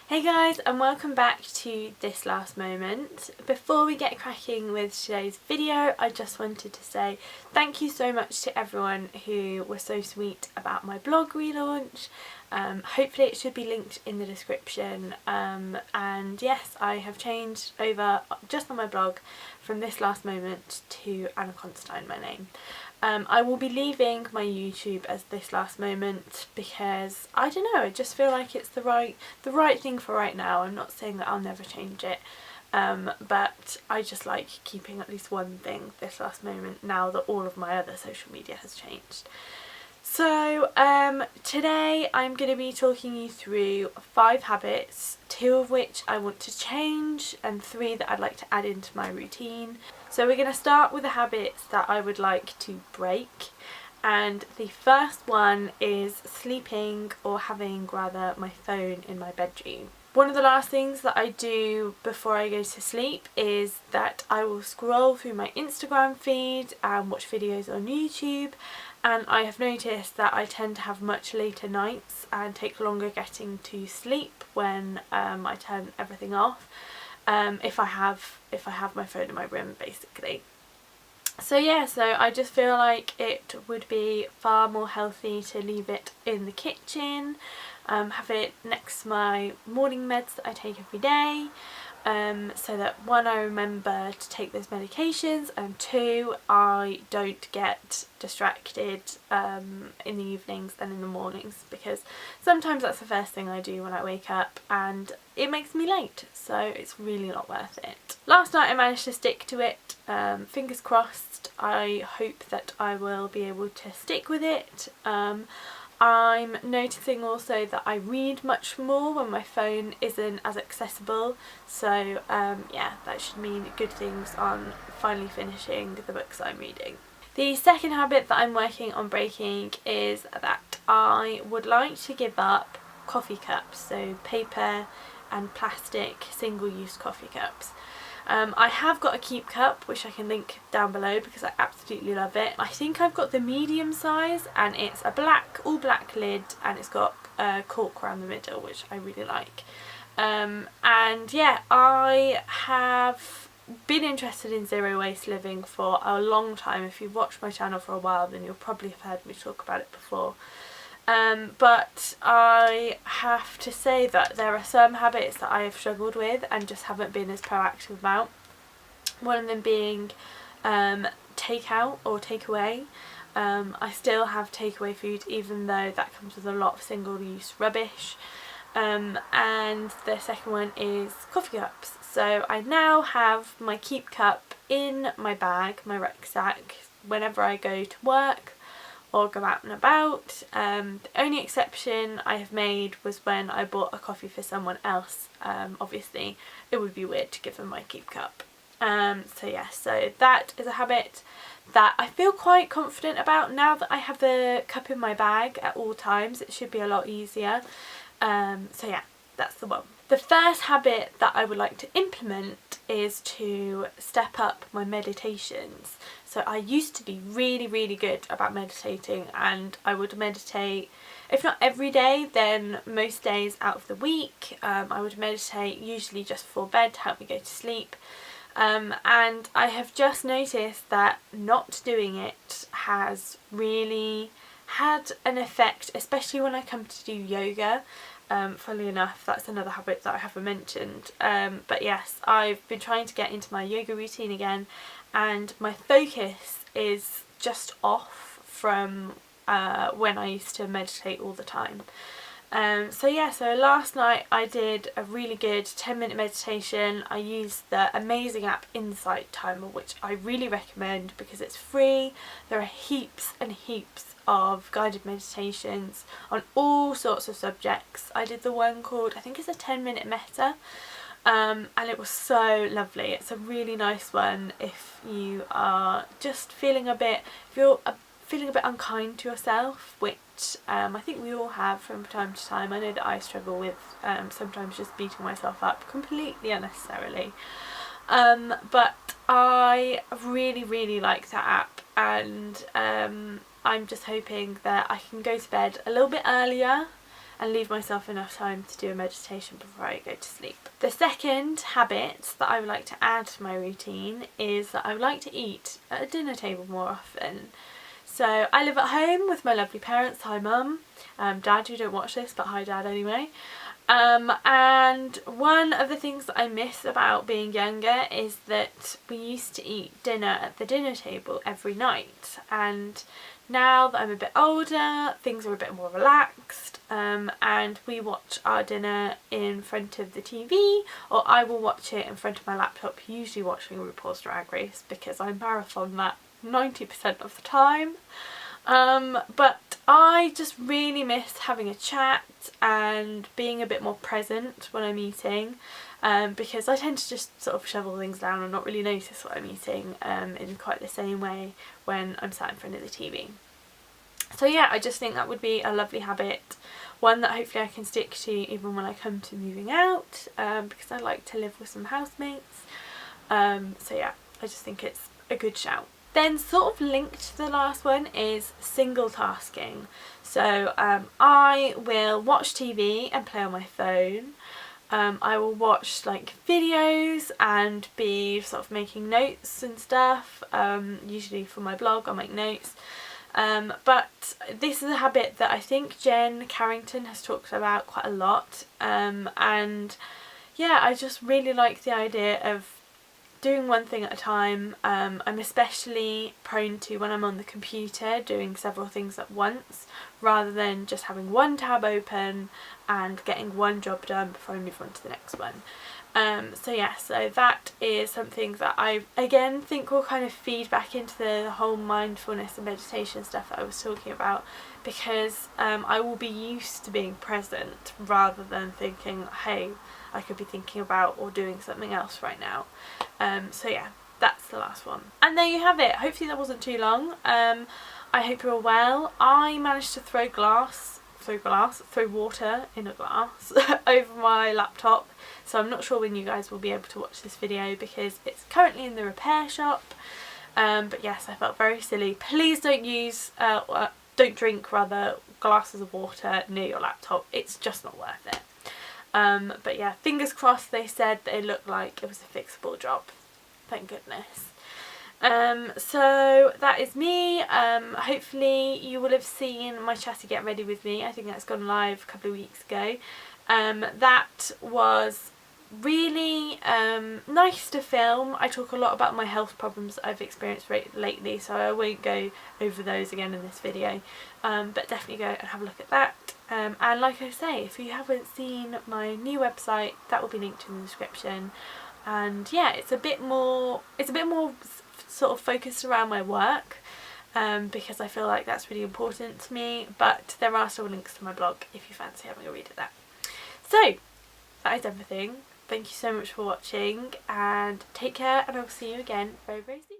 Hey guys, and welcome back to This Last Moment. Before we get cracking with today's video, I just wanted to say thank you so much to everyone who was so sweet about my blog relaunch. Hopefully it should be linked in the description, and yes, I have changed over just on my blog from This Last Moment to Anna Constantine, my name. I will be leaving my YouTube as This Last Moment because I don't know, I just feel like it's the right thing for right now. I'm not saying that I'll never change it, but I just like keeping at least one thing This Last Moment now that all of my other social media has changed. So today I'm going to be talking you through 5 habits, 2 of which I want to change and 3 that I'd like to add into my routine. So we're going to start with the habits that I would like to break, and the first one is sleeping, or having rather, my phone in my bedroom. One of the last things that I do before I go to sleep is that I will scroll through my Instagram feed and watch videos on YouTube, and I have noticed that I tend to have much later nights and take longer getting to sleep when I turn everything off, if I have my phone in my room, basically. So yeah, so I just feel like it would be far more healthy to leave it in the kitchen, have it next to my morning meds that I take every day, so that 1, I remember to take those medications, and 2, I don't get distracted in the evenings and in the mornings, because sometimes that's the first thing I do when I wake up and it makes me late, so it's really not worth it. Last night I managed to stick to it, fingers crossed. I hope that I will be able to stick with it. I'm noticing also that I read much more when my phone isn't as accessible, so yeah, that should mean good things on finally finishing the books I'm reading. The second habit that I'm working on breaking is that I would like to give up coffee cups, so paper and plastic single-use coffee cups. I have got a Keep cup, which I can link down below because I absolutely love it. I think I've got the medium size, and it's a all black lid, and it's got a cork around the middle, which I really like. And yeah, I have been interested in zero waste living for a long time. If you've watched my channel for a while, then you'll probably have heard me talk about it before. But I have to say that there are some habits that I have struggled with and just haven't been as proactive about. One of them being takeout or takeaway. I still have takeaway food, even though that comes with a lot of single-use rubbish. And the second one is coffee cups. So I now have my Keep cup in my bag, my rucksack, whenever I go to work or go out and about. The only exception I have made was when I bought a coffee for someone else. Obviously it would be weird to give them my Keep cup. So yeah, so that is a habit that I feel quite confident about now that I have the cup in my bag at all times. It should be a lot easier. So yeah, that's the one. The first habit that I would like to implement is to step up my meditations. So I used to be really good about meditating, and I would meditate, if not every day, then most days out of the week. I would meditate usually just before bed to help me go to sleep. And I have just noticed that not doing it has really had an effect, especially when I come to do yoga. Funnily enough, that's another habit that I haven't mentioned. But yes, I've been trying to get into my yoga routine again, and my focus is just off from when I used to meditate all the time. So yeah, so last night I did a really good 10-minute meditation. I used the amazing app Insight Timer, which I really recommend because it's free. There are heaps and heaps of guided meditations on all sorts of subjects. I did the one called, I think it's a 10-minute metta, and it was so lovely. It's a really nice one if you are just feeling a bit, if you're feeling a bit unkind to yourself, which I think we all have from time to time. I know that I struggle with sometimes just beating myself up completely unnecessarily. But I really like that app, and I'm just hoping that I can go to bed a little bit earlier and leave myself enough time to do a meditation before I go to sleep. The second habit that I would like to add to my routine is that I would like to eat at a dinner table more often. So I live at home with my lovely parents. Hi Mum, Dad, you don't watch this, but hi Dad anyway. And one of the things that I miss about being younger is that we used to eat dinner at the dinner table every night, and now that I'm a bit older, things are a bit more relaxed, and we watch our dinner in front of the TV, or I will watch it in front of my laptop, usually watching RuPaul's Drag Race because I marathon that 90% of the time. But I just really miss having a chat and being a bit more present when I'm eating, because I tend to just sort of shovel things down and not really notice what I'm eating in quite the same way when I'm sat in front of the TV. So yeah, I just think that would be a lovely habit, one that hopefully I can stick to even when I come to moving out, because I like to live with some housemates. So yeah, I just think it's a good shout. Then sort of linked to the last one is single tasking. So I will watch TV and play on my phone. I will watch like videos and be sort of making notes and stuff. Usually for my blog I'll make notes. But this is a habit that I think Jen Carrington has talked about quite a lot. And yeah, I just really like the idea of doing one thing at a time. I'm especially prone to, when I'm on the computer, doing several things at once rather than just having one tab open and getting one job done before I move on to the next one. So yeah, so that is something that I again think will kind of feed back into the whole mindfulness and meditation stuff that I was talking about, because I will be used to being present rather than thinking, hey, I could be thinking about or doing something else right now. So yeah, that's the last one. And there you have it. Hopefully that wasn't too long. I hope you're all well. I managed to throw water in a glass over my laptop, so I'm not sure when you guys will be able to watch this video because it's currently in the repair shop. But yes, I felt very silly. Please don't drink glasses of water near your laptop. It's just not worth it. But yeah, fingers crossed. They said that it looked like it was a fixable job. Thank goodness. So that is me. Hopefully you will have seen my chatty get ready with me. I think that's gone live a couple of weeks ago. That was really nice to film. I talk a lot about my health problems that I've experienced lately, so I won't go over those again in this video, but definitely go and have a look at that. And like I say, if you haven't seen my new website, that will be linked in the description. And yeah, it's a bit more sort of focused around my work, because I feel like that's really important to me, but there are still links to my blog if you fancy having a read of that. So that is everything. Thank you so much for watching, and take care, and I'll see you again very, very soon.